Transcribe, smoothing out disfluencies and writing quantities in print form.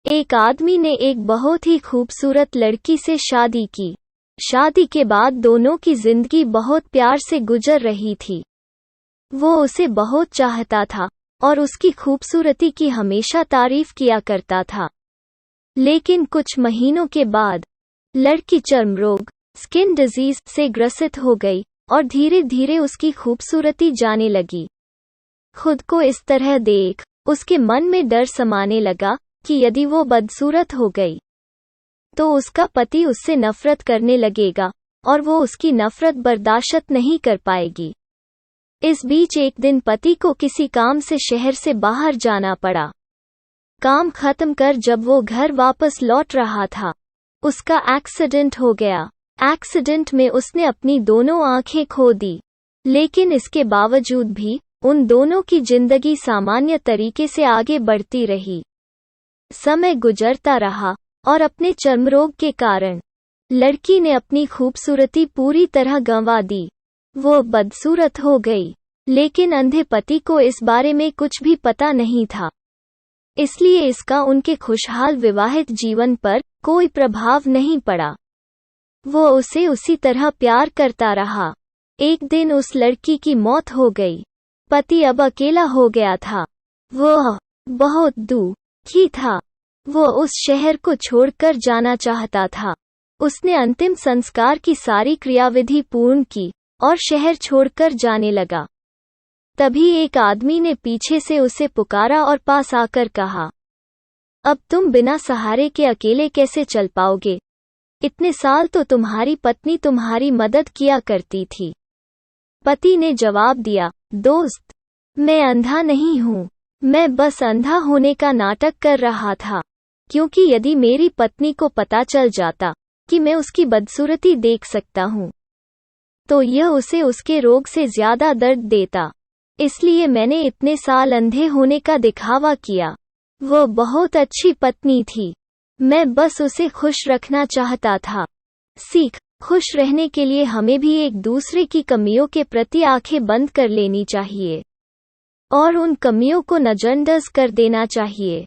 एक आदमी ने एक बहुत ही खूबसूरत लड़की से शादी की। शादी के बाद दोनों की जिंदगी बहुत प्यार से गुजर रही थी। वो उसे बहुत चाहता था और उसकी खूबसूरती की हमेशा तारीफ किया करता था। लेकिन कुछ महीनों के बाद लड़की चर्म रोग स्किन डिजीज से ग्रसित हो गई और धीरे धीरे उसकी खूबसूरती जाने लगी। खुद को इस तरह देख उसके मन में डर समाने लगा कि यदि वो बदसूरत हो गई तो उसका पति उससे नफरत करने लगेगा और वो उसकी नफरत बर्दाश्त नहीं कर पाएगी। इस बीच एक दिन पति को किसी काम से शहर से बाहर जाना पड़ा। काम खत्म कर जब वो घर वापस लौट रहा था, उसका एक्सीडेंट हो गया। एक्सीडेंट में उसने अपनी दोनों आंखें खो दी, लेकिन इसके बावजूद भी उन दोनों की जिंदगी सामान्य तरीके से आगे बढ़ती रही। समय गुजरता रहा और अपने चर्मरोग के कारण लड़की ने अपनी खूबसूरती पूरी तरह गंवा दी। वो बदसूरत हो गई, लेकिन अंधे पति को इस बारे में कुछ भी पता नहीं था, इसलिए इसका उनके खुशहाल विवाहित जीवन पर कोई प्रभाव नहीं पड़ा। वो उसे उसी तरह प्यार करता रहा। एक दिन उस लड़की की मौत हो गई। पति अब अकेला हो गया था। वो बहुत दुखी था। वो उस शहर को छोड़कर जाना चाहता था। उसने अंतिम संस्कार की सारी क्रियाविधि पूर्ण की और शहर छोड़कर जाने लगा। तभी एक आदमी ने पीछे से उसे पुकारा और पास आकर कहा, अब तुम बिना सहारे के अकेले कैसे चल पाओगे? इतने साल तो तुम्हारी पत्नी तुम्हारी मदद किया करती थी। पति ने जवाब दिया, दोस्त, मैं अंधा नहीं हूँ। मैं बस अंधा होने का नाटक कर रहा था, क्योंकि यदि मेरी पत्नी को पता चल जाता कि मैं उसकी बदसूरती देख सकता हूँ, तो यह उसे उसके रोग से ज्यादा दर्द देता। इसलिए मैंने इतने साल अंधे होने का दिखावा किया। वो बहुत अच्छी पत्नी थी। मैं बस उसे खुश रखना चाहता था। सीख, खुश रहने के लिए हमें भी एक दूसरे की कमियों के प्रति आंखें बंद कर लेनी चाहिए और उन कमियों को नजरअंदाज कर देना चाहिए।